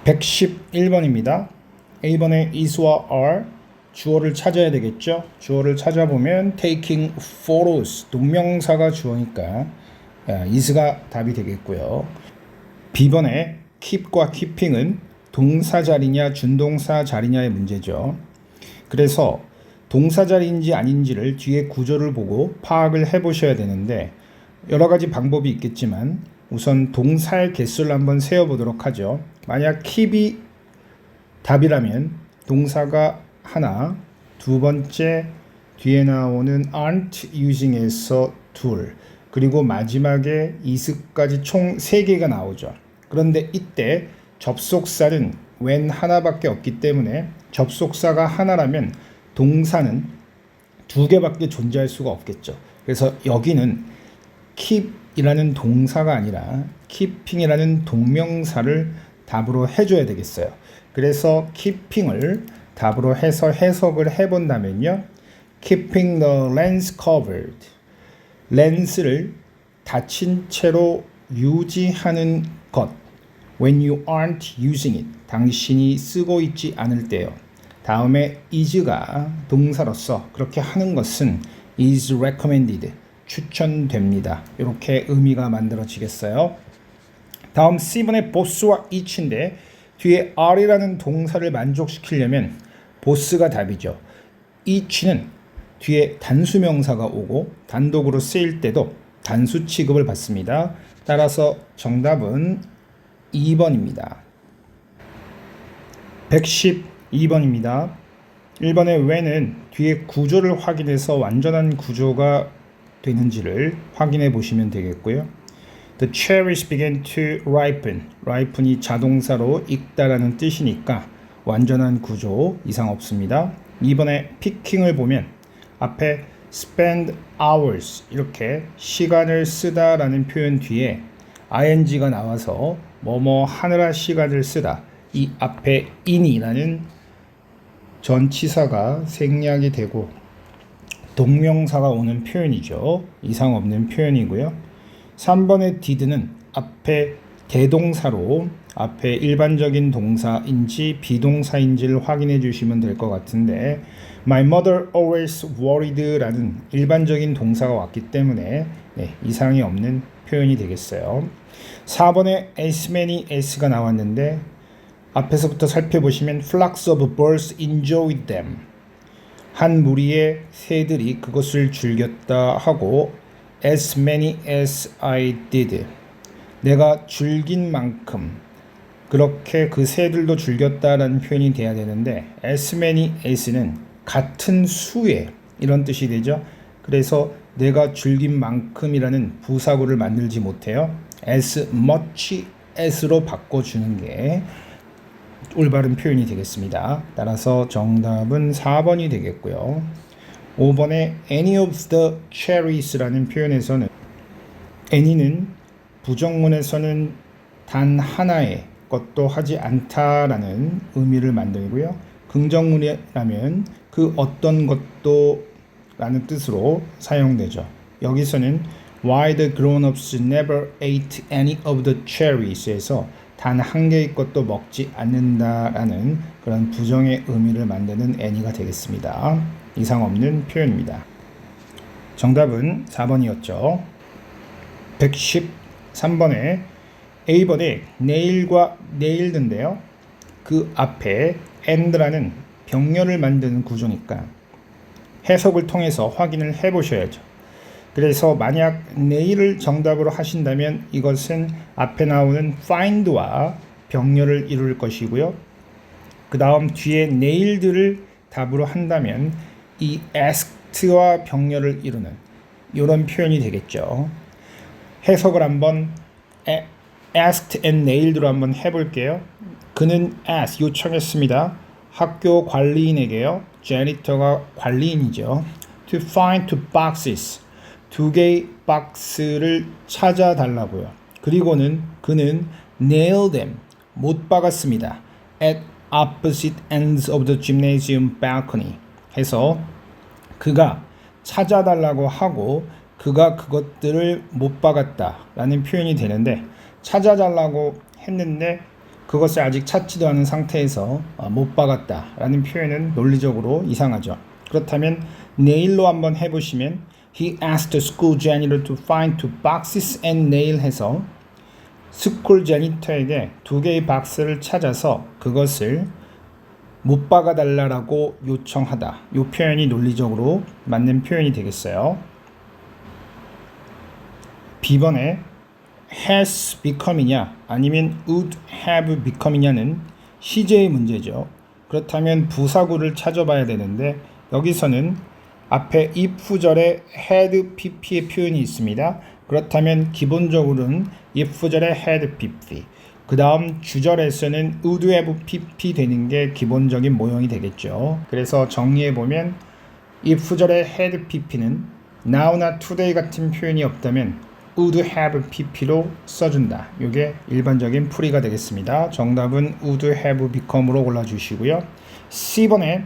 111번입니다. A번에 is와 are 주어를 찾아야 되겠죠. 주어를 찾아보면 taking photos 동명사가 주어니까 is가 답이 되겠고요. B번에 keep과 keeping은 동사 자리냐 준동사 자리냐의 문제죠. 그래서 동사 자리인지 아닌지를 뒤에 구조를 보고 파악을 해보셔야 되는데 여러 가지 방법이 있겠지만 우선 동사의 개수를 한번 세어보도록 하죠. 만약 keep이 답이라면 동사가 하나, 두 번째 뒤에 나오는 aren't using에서 둘, 그리고 마지막에 is까지 총 3개가 나오죠. 그런데 이때 접속사는 when 하나밖에 없기 때문에 접속사가 하나라면 동사는 2개밖에 존재할 수가 없겠죠. 그래서 여기는 keep이라는 동사가 아니라 keeping이라는 동명사를 답으로 해줘야 되겠어요. 그래서 keeping을 답으로 해서 해석을 해본다면요. keeping the lens covered. 렌스를 닫힌 채로 유지하는 것. when you aren't using it. 당신이 쓰고 있지 않을 때요. 다음에 is가 동사로서 그렇게 하는 것은 is recommended. 추천됩니다. 이렇게 의미가 만들어지겠어요. 다음 C번의 boss와 each인데 뒤에 are이라는 동사를 만족시키려면 boss가 답이죠. each는 뒤에 단수명사가 오고 단독으로 쓰일 때도 단수 취급을 받습니다. 따라서 정답은 2번입니다. 112번입니다. 1번의 when은 뒤에 구조를 확인해서 완전한 구조가 되는지를 확인해 보시면 되겠고요. The cherries began to ripen. ripen이 자동사로 익다라는 뜻이니까 완전한 구조 이상 없습니다. 2번에 picking을 보면 앞에 spend hours 이렇게 시간을 쓰다라는 표현 뒤에 ing가 나와서 뭐뭐 하느라 시간을 쓰다. 이 앞에 in이라는 전치사가 생략이 되고 동명사가 오는 표현이죠. 이상 없는 표현이고요. 3번의 did는 앞에 대동사로 앞에 일반적인 동사인지 비동사인지를 확인해 주시면 될 것 같은데 My mother always worried 라는 일반적인 동사가 왔기 때문에 이상이 없는 표현이 되겠어요. 4번에 as many as가 나왔는데 앞에서부터 살펴보시면 flocks of birds enjoyed them. 한 무리의 새들이 그것을 즐겼다 하고 as many as I did. 내가 즐긴 만큼 그렇게 그 새들도 즐겼다라는 표현이 돼야 되는데 as many as는 같은 수의 이런 뜻이 되죠. 그래서 내가 즐긴 만큼이라는 부사구를 만들지 못해요. as much as로 바꿔주는 게 올바른 표현이 되겠습니다. 따라서 정답은 4번이 되겠고요. 5번에 any of the cherries라는 표현에서는 any는 부정문에서는 단 하나의 것도 하지 않다라는 의미를 만들고요. 긍정문이라면 그 어떤 것도 라는 뜻으로 사용되죠. 여기서는 why the grown-ups never ate any of the cherries에서 단 한 개의 것도 먹지 않는다라는 그런 부정의 의미를 만드는 any가 되겠습니다. 이상 없는 표현입니다. 정답은 4번이었죠. 113번에 A번에 neil과 nailed인데요. 그 앞에 and라는 병렬을 만드는 구조니까 해석을 통해서 확인을 해보셔야죠. 그래서 만약 nail을 정답으로 하신다면 이것은 앞에 나오는 find와 병렬을 이룰 것이고요. 그 다음 뒤에 nailed를 답으로 한다면 이 asked와 병렬을 이루는 이런 표현이 되겠죠. 해석을 한번 asked and nailed로 한번 해볼게요. 그는 asked 요청했습니다. 학교 관리인에게요. janitor가 관리인이죠. to find two boxes 2개의 박스를 찾아달라고요. 그리고는 그는 nailed them 못 박았습니다. at opposite ends of the gymnasium balcony 해서 그가 찾아달라고 하고 그가 그것들을 못 박았다 라는 표현이 되는데 찾아달라고 했는데 그것을 아직 찾지도 않은 상태에서 못 박았다 라는 표현은 논리적으로 이상하죠. 그렇다면 nail로 한번 해보시면 He asked the school janitor to find 2 boxes and nail 해서 스쿨 제니터에게 2개의 박스를 찾아서 그것을 못 박아달라고 요청하다. 이 표현이 논리적으로 맞는 표현이 되겠어요. B번에 has become이냐 아니면 would have become이냐는 시제의 문제죠. 그렇다면 부사구를 찾아봐야 되는데 여기서는 앞에 if 구절에 had pp의 표현이 있습니다. 그렇다면 기본적으로는 if 구절에 had pp 그 다음 주절에서는 would have pp 되는 게 기본적인 모형이 되겠죠. 그래서 정리해보면 if 구절에 had pp는 now나 today 같은 표현이 없다면 would have pp로 써준다. 이게 일반적인 풀이가 되겠습니다. 정답은 would have become으로 골라주시고요. C번에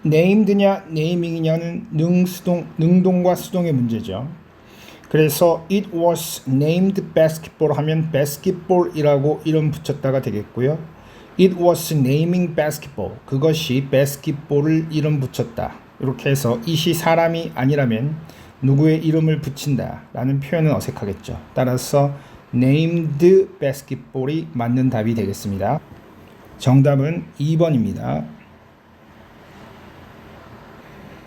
named냐 naming이냐는 능동과 수동의 문제죠. 그래서 it was named basketball 하면 basketball이라고 이름 붙였다가 되겠고요. it was naming basketball 그것이 basketball을 이름 붙였다. 이렇게 해서 it이 사람이 아니라면 누구의 이름을 붙인다 라는 표현은 어색하겠죠. 따라서 named basketball이 맞는 답이 되겠습니다. 정답은 2번입니다.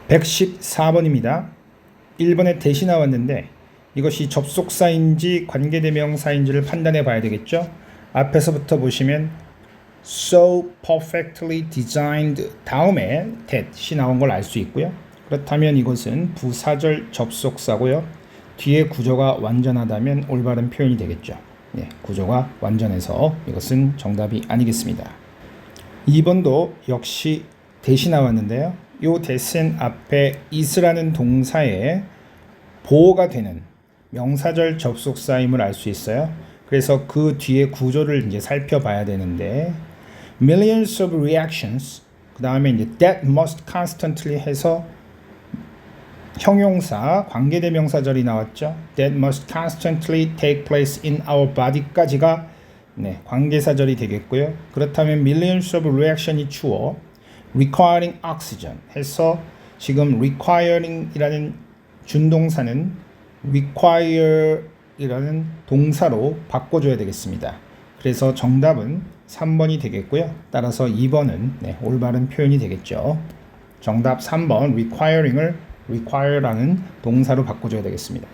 114번입니다. 1번에 대시 나왔는데 이것이 접속사인지 관계대명사인지를 판단해 봐야 되겠죠. 앞에서부터 보시면 so perfectly designed 다음에 that이 나온 걸 알 수 있고요. 그렇다면 이것은 부사절 접속사고요. 뒤에 구조가 완전하다면 올바른 표현이 되겠죠. 네, 구조가 완전해서 이것은 정답이 아니겠습니다. 2번도 역시 that이 나왔는데요. 이 that은 앞에 is라는 동사에 보호가 되는 명사절 접속사임을 알 수 있어요. 그래서 그 뒤에 구조를 이제 살펴봐야 되는데 millions of reactions 그 다음에 이제 that must constantly 해서 형용사 관계대명사절이 나왔죠. That must constantly take place in our body까지가 네, 관계사절이 되겠고요. 그렇다면 millions of reaction이 주어 requiring oxygen 해서 지금 requiring이라는 준동사는 require이라는 동사로 바꿔줘야 되겠습니다. 그래서 정답은 3번이 되겠고요. 따라서 2번은 네, 올바른 표현이 되겠죠. 정답 3번 requiring을 require라는 동사로 바꿔줘야 되겠습니다.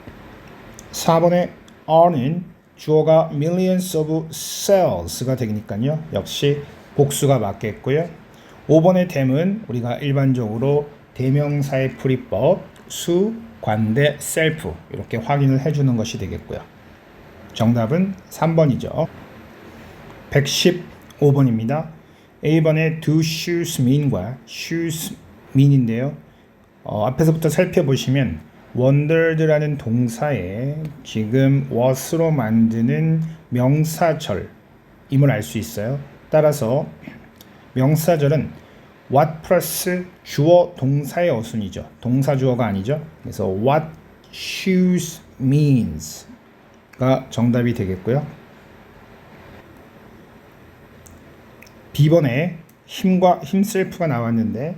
4번의 are는 주어가 millions of cells가 되니까요. 역시 복수가 맞겠고요. 5번의 them은 우리가 일반적으로 대명사의 풀이법 수, 관대, self 이렇게 확인을 해주는 것이 되겠고요. 정답은 3번이죠. 115번입니다. A번의 do shoes mean과 shoes mean인데요. 앞에서부터 살펴보시면 wondered라는 동사에 지금 was로 만드는 명사절임을 알 수 있어요. 따라서 명사절은 what 플러스 주어 동사의 어순이죠. 동사 주어가 아니죠. 그래서 what shoes means가 정답이 되겠고요. B번에 힘과 himself가 나왔는데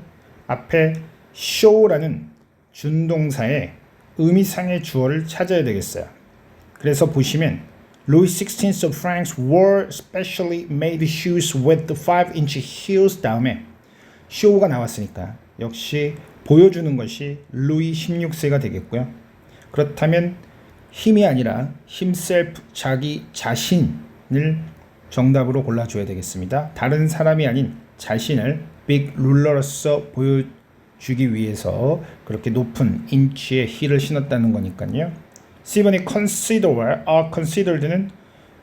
앞에 show라는 준동사의 의미상의 주어를 찾아야 되겠어요. 그래서 보시면 Louis XVI of France wore specially made shoes with the 5-inch heels 다음에 show가 나왔으니까 역시 보여주는 것이 루이 16세가 되겠고요. 그렇다면 힘이 아니라 himself 자기 자신을 정답으로 골라줘야 되겠습니다. 다른 사람이 아닌 자신을 빅 룰러로서 보여주기 위해서 그렇게 높은 인치의 힐을 신었다는 거니까요. C번의 consider와 are considered는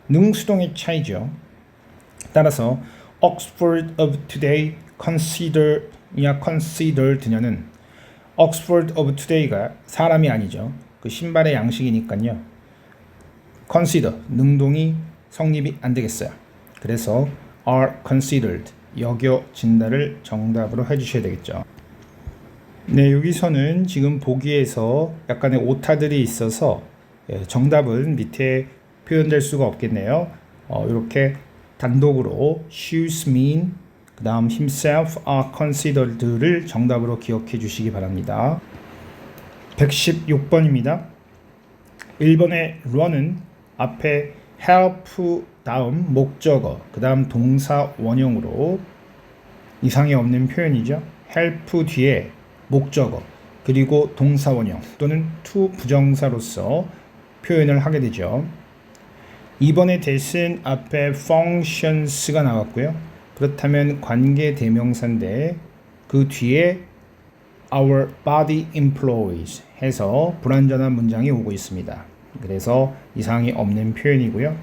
능수동의 차이죠. 따라서 Oxford of today consider냐 considered냐는 Oxford of today가 사람이 아니죠. 그 신발의 양식이니까요. consider 능동이 성립이 안 되겠어요. 그래서 are considered 여겨진다를 정답으로 해주셔야 되겠죠. 네, 여기서는 지금 보기에서 약간의 오타들이 있어서 정답은 밑에 표현될 수가 없겠네요. 이렇게 단독으로 shoes mean 그 다음 himself are considered를 정답으로 기억해 주시기 바랍니다. 116번입니다. 1번의 run은 앞에 help 다음 목적어 그 다음 동사 원형으로 이상이 없는 표현이죠. help 뒤에 목적어 그리고 동사 원형 또는 to 부정사로서 표현을 하게 되죠. 2번의 대신 앞에 functions가 나왔고요. 그렇다면 관계 대명사인데 그 뒤에 our body employs 해서 불완전한 문장이 오고 있습니다. 그래서 이상이 없는 표현이고요.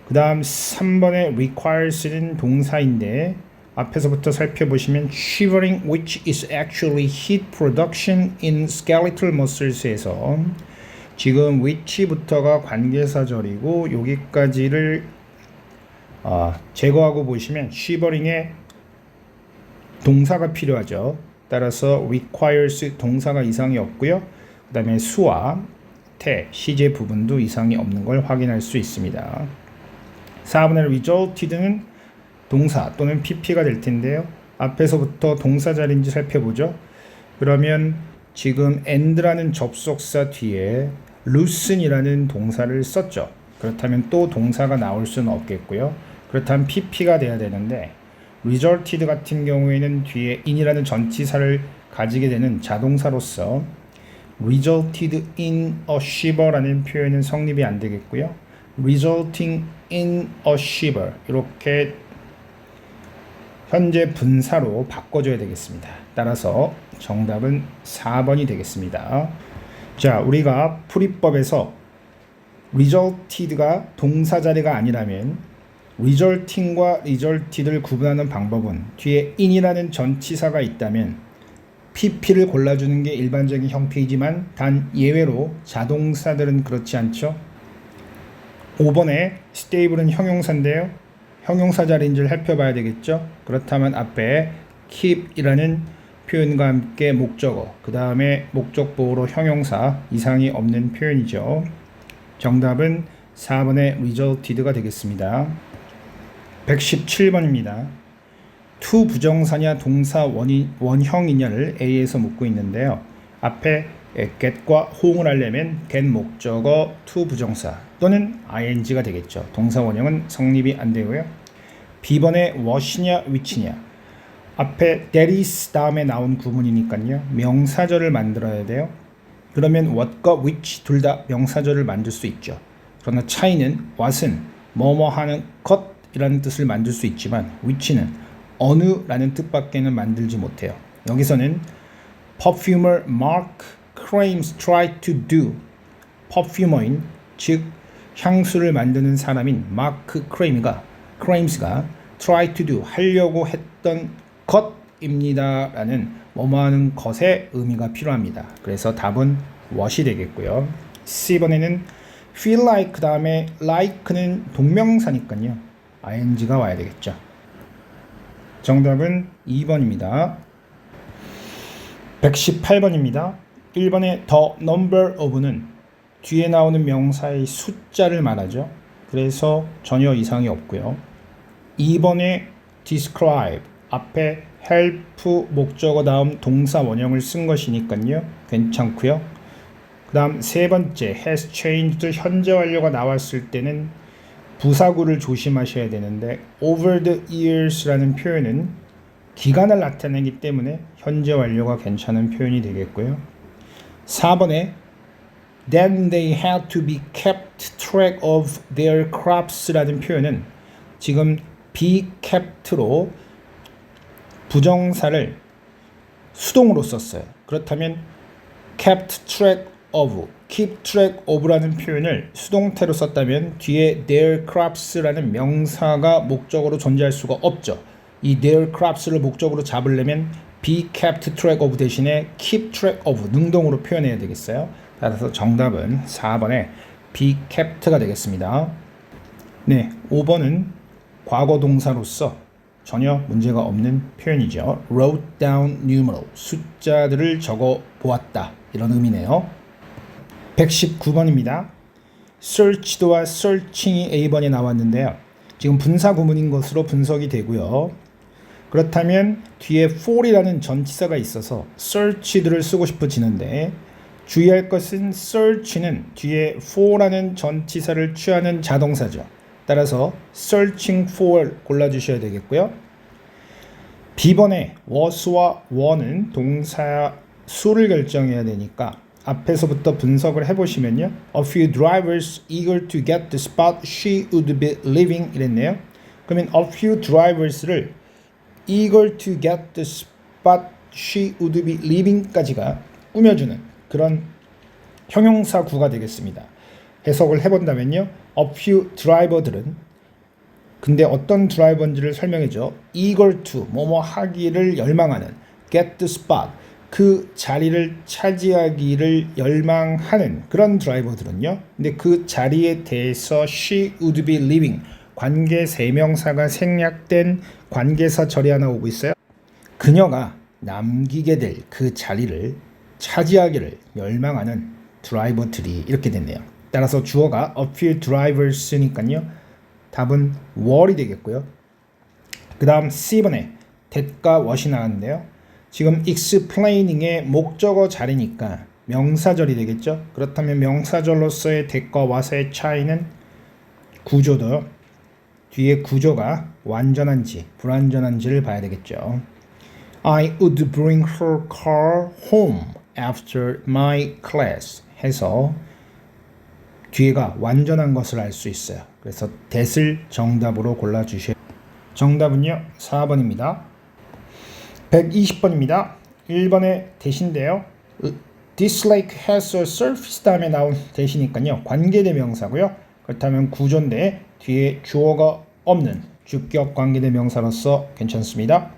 그 다음 3번의 requires는 동사인데 앞에서부터 살펴보시면 shivering which is actually heat production in skeletal muscles에서 지금 which부터가 관계사절이고 여기까지를 제거하고 보시면 shivering에 동사가 필요하죠. 따라서 requires 동사가 이상이 없고요. 그 다음에 수와 태, 시제 부분도 이상이 없는 걸 확인할 수 있습니다. 4번의 resulted는 동사 또는 pp가 될 텐데요. 앞에서부터 동사 자리인지 살펴보죠. 그러면 지금 and라는 접속사 뒤에 loosen이라는 동사를 썼죠. 그렇다면 또 동사가 나올 수는 없겠고요. 그렇다면 pp가 돼야 되는데 resulted 같은 경우에는 뒤에 in이라는 전치사를 가지게 되는 자동사로서 resulted in a shiver라는 표현은 성립이 안 되겠고요. resulting in a shiver 이렇게 현재 분사로 바꿔줘야 되겠습니다. 따라서 정답은 4번이 되겠습니다. 자, 우리가 풀이법에서 resulted가 동사 자리가 아니라면 resulting과 resulted를 구분하는 방법은 뒤에 in이라는 전치사가 있다면 pp를 골라주는 게 일반적인 형태이지만 단 예외로 자동사들은 그렇지 않죠. 5번에 stable은 형용사인데요. 형용사 자리인지를 살펴봐야 되겠죠. 그렇다면 앞에 keep이라는 표현과 함께 목적어 그 다음에 목적보호로 형용사 이상이 없는 표현이죠. 정답은 4번의 resulted가 되겠습니다. 117번입니다. to 부정사냐 동사 원형이냐를 A에서 묻고 있는데요. 앞에 get과 호응을 하려면 get 목적어 to 부정사 또는 ing가 되겠죠. 동사 원형은 성립이 안 되고요. B번에 what이냐 which냐 앞에 that is 다음에 나온 구문이니까요. 명사절을 만들어야 돼요. 그러면 what과 which 둘 다 명사절을 만들 수 있죠. 그러나 차이는 what은 뭐뭐 하는 것이라는 뜻을 만들 수 있지만 which는 어느라는 뜻밖에는 만들지 못해요. 여기서는 perfumer Mark Crams tried to do perfumer인 즉 향수를 만드는 사람인 마크 크레임스가 try to do 하려고 했던 것입니다 라는 뭐뭐하는 것의 의미가 필요합니다. 그래서 답은 what이 되겠고요. C번에는 feel like 그 다음에 like는 동명사니까요. ing가 와야 되겠죠. 정답은 2번입니다. 118번입니다. 1번의 the number of는 뒤에 나오는 명사의 숫자를 말하죠. 그래서 전혀 이상이 없고요. 2번의 describe 앞에 help 목적어 다음 동사 원형을 쓴 것이니까요. 괜찮고요. 그 다음 세 번째 has changed 현재 완료가 나왔을 때는 부사구를 조심하셔야 되는데 over the years라는 표현은 기간을 나타내기 때문에 현재 완료가 괜찮은 표현이 되겠고요. 4번에 then they had to be kept track of their crops라는 표현은 지금 be kept로 부정사를 수동으로 썼어요. 그렇다면 kept track of, keep track of라는 표현을 수동태로 썼다면 뒤에 their crops라는 명사가 목적으로 존재할 수가 없죠. 이 their crops를 목적으로 잡으려면 be kept track of 대신에 keep track of 능동으로 표현해야 되겠어요. 따라서 정답은 4번에 be kept가 되겠습니다. 네, 5번은 과거 동사로서 전혀 문제가 없는 표현이죠. wrote down numeral 숫자들을 적어 보았다 이런 의미네요. 119번입니다. searched와 searching이 A번에 나왔는데요. 지금 분사 구문인 것으로 분석이 되고요. 그렇다면 뒤에 for이라는 전치사가 있어서 search를 쓰고 싶어지는데 주의할 것은 search는 뒤에 for라는 전치사를 취하는 자동사죠. 따라서 searching for 골라주셔야 되겠고요. B번에 was와 were는 동사 수를 결정해야 되니까 앞에서부터 분석을 해보시면요. A few drivers eager to get the spot she would be leaving 이랬네요. 그러면 a few drivers를 eager to get the spot she would be leaving까지가 꾸며주는 그런 형용사구가 되겠습니다. 해석을 해본다면요. A few driver들은 근데 어떤 드라이버인지를 설명해줘. eager to 뭐뭐 하기를 열망하는 get the spot 그 자리를 차지하기를 열망하는 그런 드라이버들은요. 근데 그 자리에 대해서 she would be leaving 관계 세명사가 생략된 관계사 절이 하나 오고 있어요. 그녀가 남기게 될 그 자리를 차지하기를 열망하는 드라이버들이 이렇게 됐네요. 따라서 주어가 a few drivers니까요. 답은 were이 되겠고요. 그 다음 C번에 that과 what이 나왔는데요. 지금 explaining의 목적어 자리니까 명사절이 되겠죠. 그렇다면 명사절로서의 that과 what의 차이는 구조도 뒤에 구조가 완전한지 불완전한지를 봐야 되겠죠. I would bring her car home after my class 해서 뒤에가 완전한 것을 알 수 있어요. 그래서 that을 정답으로 골라주셔야 돼요. 정답은요 4번입니다. 120번입니다. 1번의 that인데요. This lake has a surface 다음에 나온 that이니까요. 관계대명사고요. 그렇다면 구조인데 뒤에 주어가 없는 주격 관계대명사로서 괜찮습니다.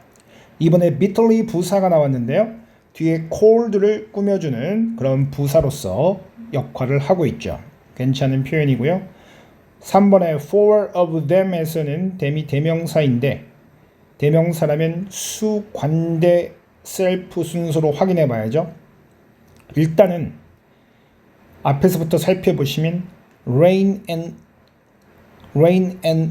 이번에 bitterly 부사가 나왔는데요. 뒤에 cold를 꾸며주는 그런 부사로서 역할을 하고 있죠. 괜찮은 표현이고요. 3번에 four of them에서는 them이 대명사인데 대명사라면 수, 관대, 셀프 순서로 확인해 봐야죠. 일단은 앞에서부터 살펴보시면 rain and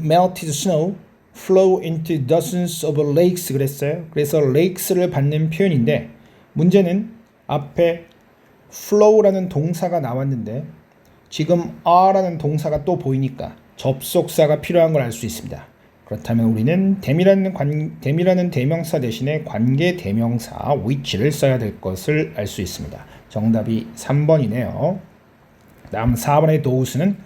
melted snow flow into dozens of lakes 그랬어요. 그래서 lakes를 받는 표현인데 문제는 앞에 flow라는 동사가 나왔는데 지금 are라는 동사가 또 보이니까 접속사가 필요한 걸 알 수 있습니다. 그렇다면 우리는 them이라는 대명사 대신에 관계 대명사 which를 써야 될 것을 알 수 있습니다. 정답이 3번이네요. 다음 4번의 those는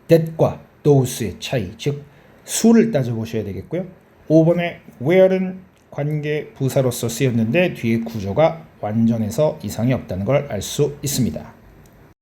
that과 those의 차이, 즉 수를 따져보셔야 되겠고요. 5번의 where는 관계 부사로서 쓰였는데 뒤에 구조가 완전해서 이상이 없다는 걸 알 수 있습니다.